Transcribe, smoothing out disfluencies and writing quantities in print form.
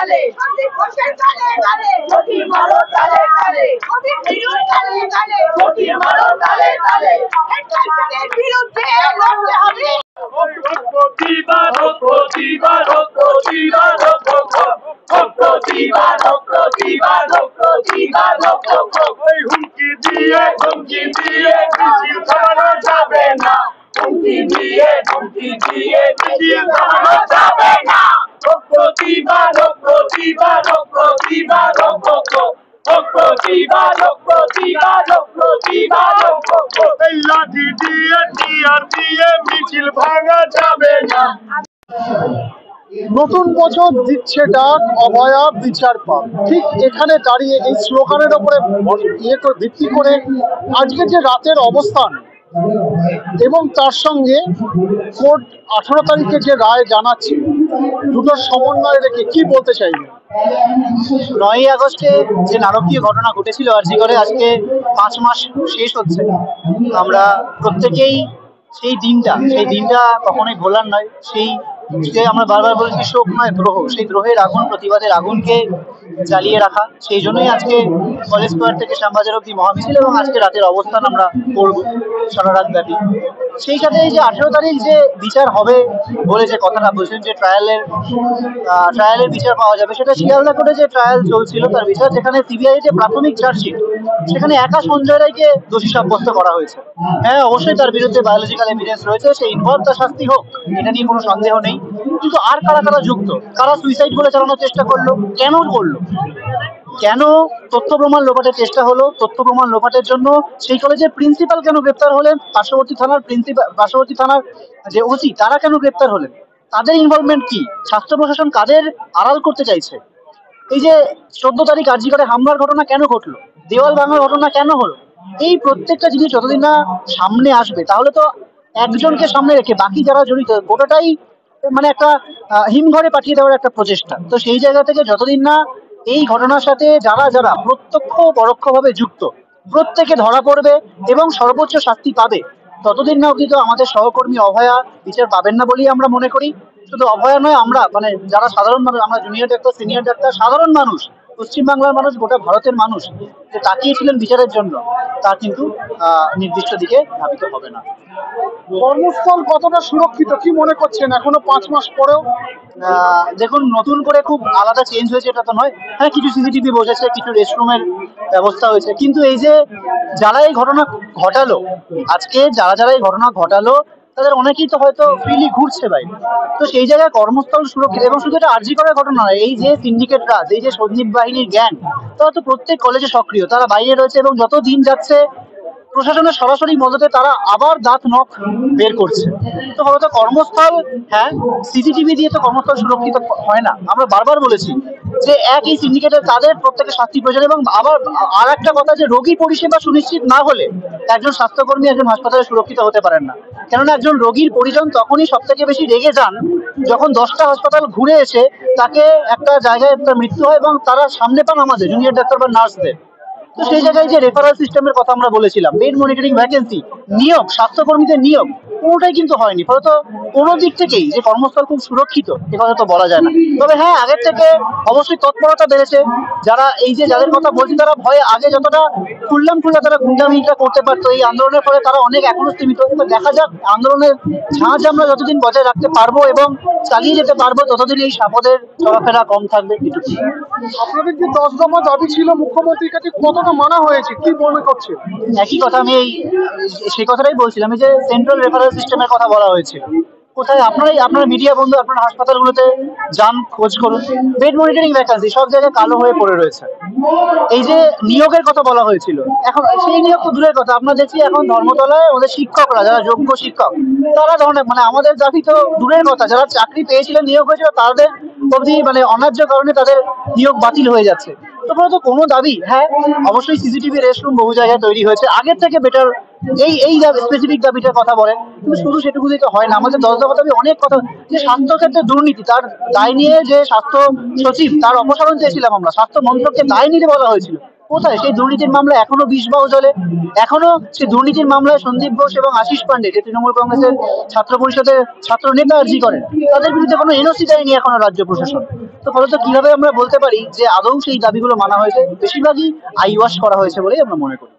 তালে অতি কোষের তালে তালে অতি মারো তালে তালে অতি বিরুদ্ধ তালে তালে অতি মারো তালে তালে এর বিরুদ্ধে লড়তে হবে প্রতিবাদ প্রতিবাদ প্রতিবাদ প্রতিবাদ প্রতিবাদ প্রতিবাদ হুমকি দিয়ে মিছিল থামানো যাবে না হুমকি দিয়ে মিছিল থামানো যাবে না প্রতিবাদ প্রতিবাদ প্রতিবাদ প্রতিবাদ প্রতিবাদ প্রতিবাদ লাঠি দিয়ে দিয়ে মিছিল ভাঙা যাবে না। নতুন বছর দিচ্ছে ডাক, অভয়া বিচার পাক। ঠিক এখানে দাঁড়িয়ে এই স্লোগানের উপরে ভিত্তি করে আজকে যে রাতের অবস্থান এবং তার সঙ্গে কোর্ট 18 তারিখে যে রায় জানাচ্ছে, দুটোর সমন্বয় রেখে কি বলতে চাইবেন? 9ই আগস্টে যে নারকীয় ঘটনা ঘটেছিল আরজি করে, আজকে 5 মাস শেষ হচ্ছে। আমরা প্রত্যেকেই সেই দিনটা কখনোই ভোলার নয়। সেই আমরা বারবার বলেছি শোক নয় দ্রোহ, সেই দ্রোহের আগুন, প্রতিবাদের আগুনকে জ্বালিয়ে রাখা। সেই জন্যই আজকে কলেজ স্কোয়ার থেকে শ্যামবাজার অব্দি মহামিছিল এবং আজকে রাতের অবস্থান আমরা করব সারা রাত ব্যাপী। সেই সাথে এই যে 18 তারিখ যে বিচার হবে বলে যে কথাটা বলছেন, যে ট্রায়ালের বিচার পাওয়া যাবে, সেটা শিয়ালদা কোর্টে যে ট্রায়াল চলছিল তার বিচার, যেখানে সিবিআই যে প্রাথমিক চার্জশিট, সেখানে একা সঞ্জয় রায়কে দোষী সাব্যস্ত করা হয়েছে। হ্যাঁ, অবশ্যই তার বিরুদ্ধে বায়োলজিক্যাল এভিডেন্স রয়েছে, সেই ইনভলভ, তার শাস্তি হোক, এটা নিয়ে কোনো সন্দেহ নেই। কিন্তু আর কারা যুক্ত, কারা সুইসাইড বলে চালানোর চেষ্টা করলো, কেন করলো, কেন তথ্য প্রমাণ লোপাটের চেষ্টা হলো, তথ্য প্রমাণ লোপাটের জন্য সেই কলেজের প্রিন্সিপাল কেন গ্রেপ্তার হলেন, পার্শ্ববর্তী থানার যে ওসি তারা কেন গ্রেপ্তার হলেন, তাদের ইনভলভমেন্ট কি, স্বাস্থ্য প্রশাসন কাদের আড়াল করতে চাইছে, এই যে 14 তারিখ আরজি করে হামলার ঘটনা কেন ঘটলো, দেওয়াল ভাঙার ঘটনা কেন হলো, এই প্রত্যেকটা জিনিস যতদিন না সামনে আসবে, তাহলে তো একজনকে সামনে রেখে বাকি যারা জড়িত গোটাটাই মানে একটা হিমঘরে পাঠিয়ে দেওয়ার একটা প্রচেষ্টা। তো সেই জায়গা থেকে যতদিন না এই ঘটনার সাথে যারা প্রত্যক্ষ পরোক্ষভাবে যুক্ত প্রত্যেকে ধরা পড়বে এবং সর্বোচ্চ শাস্তি পাবে, ততদিন না অবধি তো আমাদের সহকর্মী অভয়া বিচার পাবেন না বলেই আমরা মনে করি। শুধু অভয়া নয়, আমরা মানে যারা সাধারণ মানুষ, আমরা জুনিয়র ডাক্তার, সিনিয়র ডাক্তার, সাধারণ মানুষ, পশ্চিমবাংলার মানুষ, গোটা ভারতের মানুষ যে তাকিয়েছিলেন বিচারের জন্য, তা কিন্তু নির্দিষ্ট দিকে ধাবিত হবে না। কর্মস্থল কতটা সুরক্ষিত কি মনে করছেন এখনো 5 মাস পরেও? দেখুন, নতুন করে খুব আলাদা চেঞ্জ হয়েছে এটা তো নয়। হ্যাঁ, কিছু সিসিটিভি বসেছে, কিছু রেস্টরুমের ব্যবস্থা হয়েছে, কিন্তু এই যে যারা এই ঘটনা ঘটালো, আজকে যারা এই ঘটনা ঘটালো তাদের অনেকেই তো হয়তো ফ্রিলি ঘুরছে বাইরে। তো সেই জায়গায় কর্মস্থল সুরক্ষিত, এবং শুধু এটা আরজি করার ঘটনা নয়, এই যে সিন্ডিকেট রাজ, এই যে সন্দীপ বাহিনীর গ্যাং, তারা তো প্রত্যেক কলেজে সক্রিয়, তারা বাইরে রয়েছে, এবং যত দিন যাচ্ছে প্রশাসনের সরাসরি মদতে তারা আবার দাঁত নখ বের করছে। তো হয়তো কর্মস্থল, হ্যাঁ, সিসিটিভি দিয়ে তো কর্মস্থল সুরক্ষিত হয় না। আমরা বারবার বলেছি যে একই সিন্ডিকেটের তাদের প্রত্যেকের শাস্তি প্রয়োজন, এবং আবার আর একটা কথা, যে রোগী পরিষেবা সুনিশ্চিত না হলে একজন স্বাস্থ্যকর্মী একজন হাসপাতালে সুরক্ষিত হতে পারেন না। কেননা একজন রোগীর পরিজন তখনই সব থেকে বেশি রেগে যান যখন 10টা হাসপাতাল ঘুরে এসে তাকে একটা জায়গায় একটা মৃত্যু হয় এবং তারা সামনে পান আমাদের জুনিয়র ডাক্তার বা নার্সদের। তো সেই জায়গায় যে রেফারেল সিস্টেমের কথা আমরা বলেছিলাম, বেড মনিটরিং ভ্যাকেন্সি, নিয়োগ, স্বাস্থ্যকর্মীদের নিয়োগ, কোনোটাই কিন্তু হয়নি। ফলত কোনো দিক থেকেই যে কর্মস্থল খুব সুরক্ষিত এ কথা তো বলা যায় না। তবে হ্যাঁ, আগের থেকে অবশ্যই তৎপরতা বেড়েছে। যারা এই যে যাদের কথা বলছি, তারা ভয়ে আগে যতটা খুললা তারা গুন্ডামিটা করতে পারতো, এই আন্দোলনের ফলে তারা অনেক এখনো সীমিত। কিন্তু দেখা যাক, আন্দোলনের ঝাঁজ আমরা যতদিন বজায় রাখতে পারবো এবং চালিয়ে যেতে পারবো, ততদিন এই সাপদের চলাফেরা কম থাকবে। আপনাদের যে 10 দফা দাবি ছিল মুখ্যমন্ত্রীর কাছে, কতটা মানা হয়েছে কি মনে করছে? একই কথা, আমি সেই কথাটাই বলছিলাম, যে সেন্ট্রাল রেফারেল সিস্টেমের কথা বলা হয়েছিল। কোথায় আপনার মিডিয়া বন্ধু, আপনার হাসপাতালগুলোতে যান, খোঁজ করুন, বেড মনিটরিং ভ্যাকেন্সি সব জায়গায় কালো হয়ে পড়ে রয়েছে। এই যে নিয়োগের কথা বলা হয়েছিল, এখন সেই নিয়োগ তো দূরের কথা, আমরা দেখছি এখন ধর্মতলায় ওদের শিক্ষকরা, যারা যোগ্য শিক্ষক, তারা ধরনের মানে আমাদের দাবি তো দূরের কথা, যারা চাকরি পেয়েছিলেন, নিয়োগ হয়েছিল, তাদের অবধি মানে অন্যায্য কারণে তাদের নিয়োগ বাতিল হয়ে যাচ্ছে। তো ফলত কোনো দাবি, হ্যাঁ অবশ্যই সিসিটিভি রেস্টরুম বহু জায়গায় তৈরি হয়েছে, আগের থেকে বেটার, এই স্পেসিফিক দাবিটার কথা বলেন, কিন্তু শুধু সেটুকু দিতে হয় না। আমাদের 10 দফা দাবি অনেক কথা, যে স্বাস্থ্য ক্ষেত্রে দুর্নীতি, তার দায় নিয়ে যে স্বাস্থ্য সচিব, তার অপসারণ চেয়েছিলাম আমরা, স্বাস্থ্য মন্ত্রককে দায় নিতে বলা হয়েছিল, কোথায় সেই দুর্নীতির মামলা? এখনো বিষবাও চলে, এখনো সেই দুর্নীতির মামলায় সন্দীপ ঘোষ এবং আশিস পান্ডে, যে তৃণমূল কংগ্রেসের ছাত্র পরিষদের ছাত্র নেতা আর্জি করেন, তাদের বিরুদ্ধে কোনো এনওসি দেয়নি এখনো রাজ্য প্রশাসন। তো ফলত কিভাবে আমরা বলতে পারি যে আদৌ সেই দাবিগুলো মানা হয়েছে? বেশিরভাগই আইওয়াশ করা হয়েছে বলেই আমরা মনে করি।